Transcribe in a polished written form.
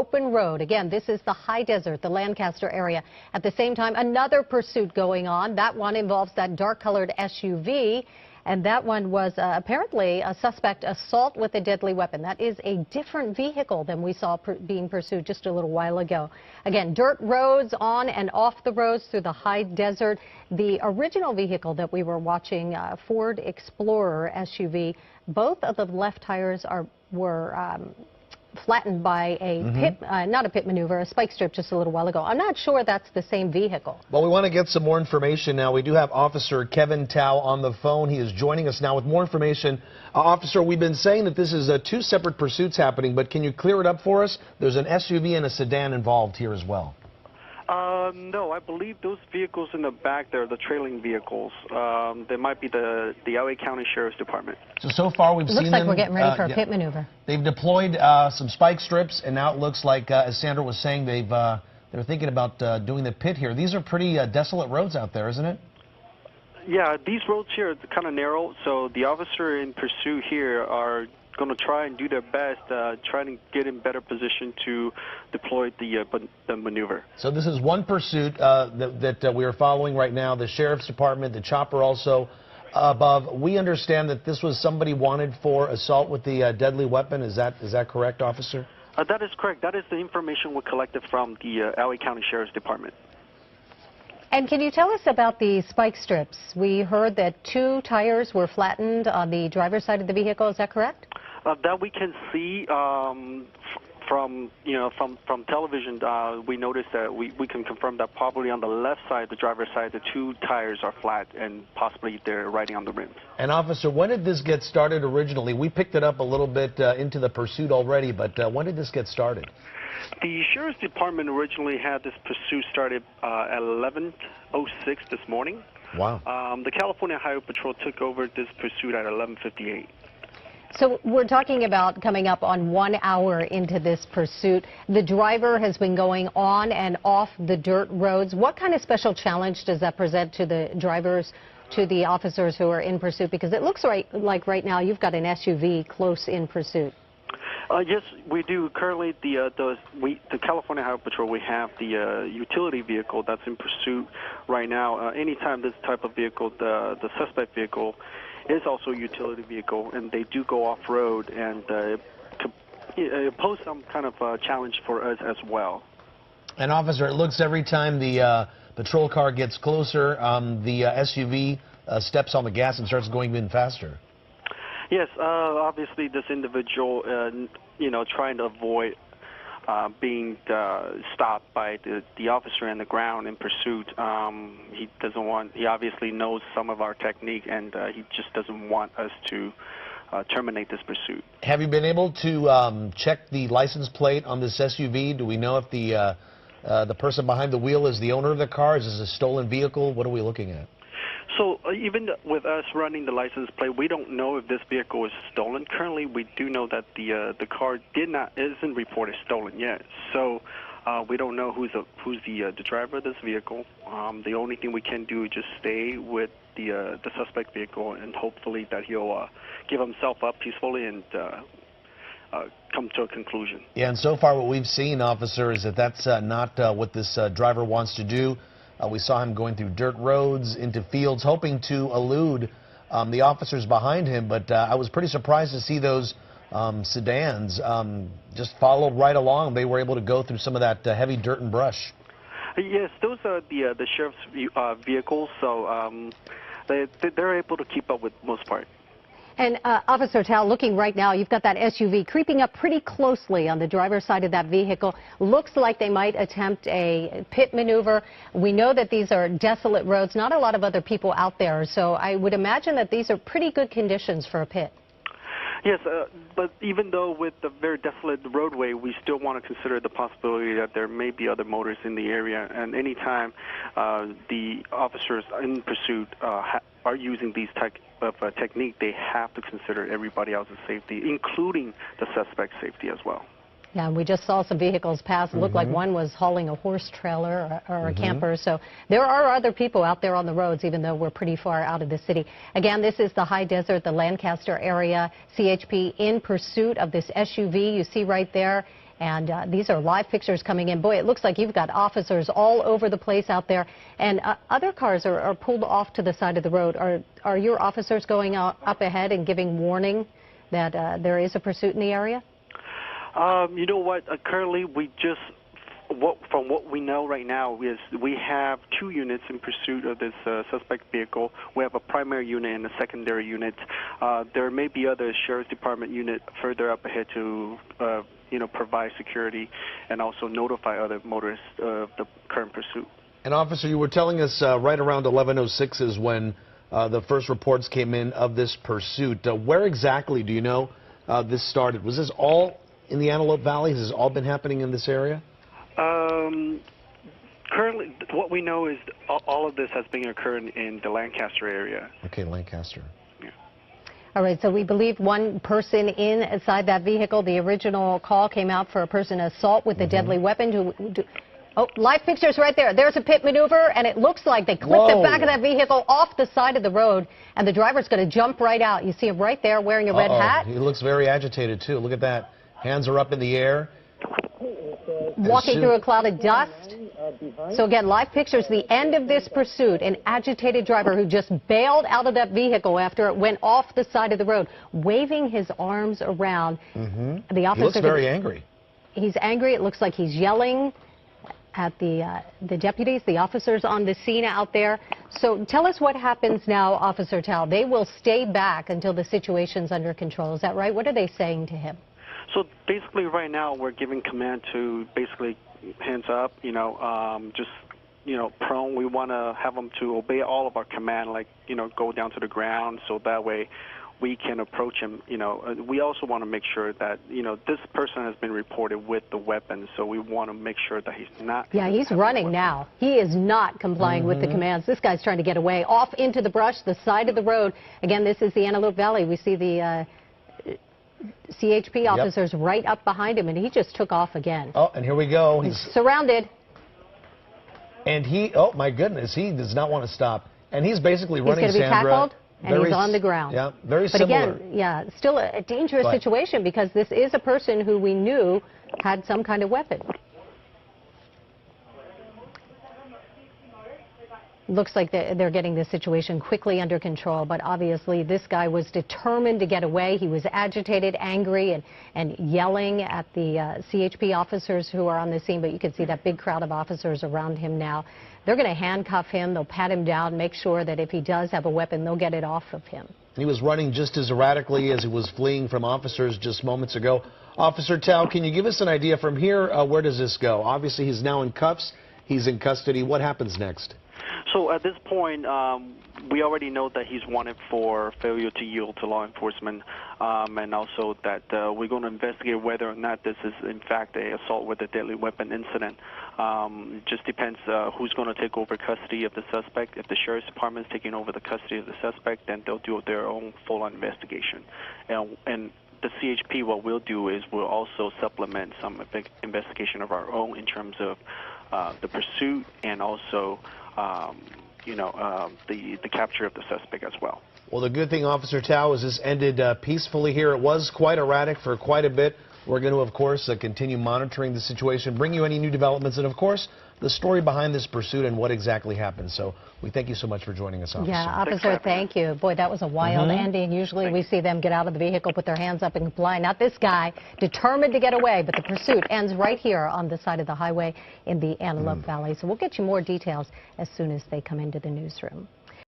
open road. Again, this is the high desert, the Lancaster area. At the same time, another pursuit going on. That one involves that dark-colored SUV. And that one was apparently a suspect assault with a deadly weapon. That is a different vehicle than we saw being pursued just a little while ago. Again, dirt roads on and off the roads through the high desert. The original vehicle that we were watching, Ford Explorer SUV, both of the left tires were flattened by a not a pit maneuver, a spike strip just a little while ago. I'm not sure that's the same vehicle. Well, we want to get some more information now. We do have Officer Kevin Tao on the phone. He is joining us now with more information. Officer, we've been saying that this is two separate pursuits happening, but can you clear it up for us? There's an SUV and a sedan involved here as well. No, I believe those vehicles in the back there, the trailing vehicles, they might be the LA County Sheriff's Department. So far we've seen them. Looks like we're getting ready for a pit maneuver. They've deployed some spike strips, and now it looks like, as Sandra was saying, they're thinking about doing the pit here. These are pretty desolate roads out there, isn't it? Yeah, these roads here are kind of narrow, so the officer in pursuit here are going to try and do their best, trying to get in better position to deploy the maneuver. So this is one pursuit that we are following right now. The Sheriff's Department, the chopper also above. We understand that this was somebody wanted for assault with the deadly weapon. Is that correct, officer? That is correct. That is the information we collected from the LA County Sheriff's Department. And can you tell us about the spike strips? We heard that 2 tires were flattened on the driver's side of the vehicle. Is that correct? That we can see from television. We noticed that we can confirm that probably on the left side, the driver's side, the 2 tires are flat and possibly they're riding on the rims. And officer, when did this get started originally? We picked it up a little bit into the pursuit already, but when did this get started? The Sheriff's Department originally had this pursuit started at 11:06 this morning. Wow. The California Highway Patrol took over this pursuit at 11:58. So we're talking about coming up on 1 hour into this pursuit. The driver has been going on and off the dirt roads. What kind of special challenge does that present to the drivers, to the officers who are in pursuit? Because it looks like right now you've got an SUV close in pursuit. Yes, we do. Currently, the California Highway Patrol, we have the utility vehicle that's in pursuit right now. Anytime this type of vehicle, the suspect vehicle, is also a utility vehicle, and they do go off-road and pose some kind of challenge for us as well. And officer, it looks every time the patrol car gets closer, the SUV steps on the gas and starts going even faster. Yes, obviously this individual, trying to avoid being stopped by the officer on the ground in pursuit. He obviously knows some of our technique, and he just doesn't want us to terminate this pursuit. Have you been able to check the license plate on this SUV? Do we know if the person behind the wheel is the owner of the car? Is this a stolen vehicle? What are we looking at? So even with us running the license plate, we don't know if this vehicle is stolen. Currently, we do know that the car isn't reported stolen yet. So we don't know who's the driver of this vehicle. The only thing we can do is just stay with the suspect vehicle, and hopefully that he'll give himself up peacefully and come to a conclusion. Yeah, and so far what we've seen, officer, is that's not what this driver wants to do. We saw him going through dirt roads, into fields, hoping to elude the officers behind him. But I was pretty surprised to see those sedans just followed right along. They were able to go through some of that heavy dirt and brush. Yes, those are the sheriff's vehicles, so they're able to keep up with most part. And Officer Tao, looking right now, you've got that SUV creeping up pretty closely on the driver's side of that vehicle. Looks like they might attempt a pit maneuver. We know that these are desolate roads, not a lot of other people out there, so I would imagine that these are pretty good conditions for a pit. Yes, but even though with the very desolate roadway, we still want to consider the possibility that there may be other motorists in the area. And anytime the officers in pursuit are using these type of technique, they have to consider everybody else's safety, including the suspect's safety as well. Yeah, and we just saw some vehicles pass. It looked like one was hauling a horse trailer or a camper. So there are other people out there on the roads, even though we're pretty far out of the city. Again, this is the high desert, the Lancaster area. CHP in pursuit of this SUV you see right there. And these are live pictures coming in. Boy, it looks like you've got officers all over the place out there. And other cars are pulled off to the side of the road. Are your officers going up ahead and giving warning that there is a pursuit in the area? You know what? Currently, from what we know right now is we have 2 units in pursuit of this suspect vehicle. We have a primary unit and a secondary unit. There may be other sheriff's department unit further up ahead to provide security and also notify other motorists of the current pursuit. And officer, you were telling us right around 11:06 is when the first reports came in of this pursuit. Where exactly do you know this started? Was this all in the Antelope Valley? Has this all been happening in this area? Currently, what we know is all of this has been occurring in the Lancaster area. Okay, Lancaster. Yeah. All right, so we believe one person inside that vehicle. The original call came out for a person assault with a deadly weapon. Oh, live pictures right there. There's a pit maneuver, and it looks like they clipped the back of that vehicle off the side of the road, and the driver's going to jump right out. You see him right there wearing a red hat. He looks very agitated, too. Look at that. Hands are up in the air. Walking through a cloud of dust. So again, live pictures, the end of this pursuit, an agitated driver who just bailed out of that vehicle after it went off the side of the road, waving his arms around. The officer, he looks very angry. He's angry. It looks like he's yelling at the deputies, the officers on the scene out there. So tell us what happens now, Officer Tao. They will stay back until the situation's under control. Is that right? What are they saying to him? So basically right now we're giving command to basically hands up, just, prone. We want to have them to obey all of our command, like, go down to the ground so that way we can approach him. We also want to make sure that, this person has been reported with the weapon, so we want to make sure that he's not. Yeah, he's running now. He is not complying with the commands. This guy's trying to get away off into the brush, the side of the road. Again, this is the Antelope Valley. We see the CHP officers right up behind him, and he just took off again. Oh, and here we go. He's surrounded. And oh my goodness, he does not want to stop. And he's basically running, Sandra. He's going to be tackled, and he's on the ground. Yeah, very similar. But again, still a dangerous situation because this is a person who we knew had some kind of weapon. Looks like they're getting the situation quickly under control, but obviously this guy was determined to get away. He was agitated, angry, and yelling at the CHP officers who are on the scene, but you can see that big crowd of officers around him now. They're going to handcuff him. They'll pat him down, make sure that if he does have a weapon, they'll get it off of him. He was running just as erratically as he was fleeing from officers just moments ago. Officer Tao, can you give us an idea from here, where does this go? Obviously, he's now in cuffs. He's in custody. What happens next? So at this point, we already know that he's wanted for failure to yield to law enforcement, and also that we're going to investigate whether or not this is, in fact, an assault with a deadly weapon incident. It just depends who's going to take over custody of the suspect. If the sheriff's department is taking over the custody of the suspect, then they'll do their own full-on investigation. And the CHP, what we'll do is we'll also supplement some investigation of our own in terms of the pursuit and also the capture of the suspect as well. Well, the good thing, Officer Tao, is this ended peacefully here. It was quite erratic for quite a bit. We're going to, of course, continue monitoring the situation, bring you any new developments, and, of course, the story behind this pursuit and what exactly happened. So we thank you so much for joining us, Officer. Yeah, Officer, thank you. Boy, that was a wild ending. Usually we see them get out of the vehicle, put their hands up and comply. Not this guy, determined to get away, but the pursuit ends right here on the side of the highway in the Antelope Valley. So we'll get you more details as soon as they come into the newsroom.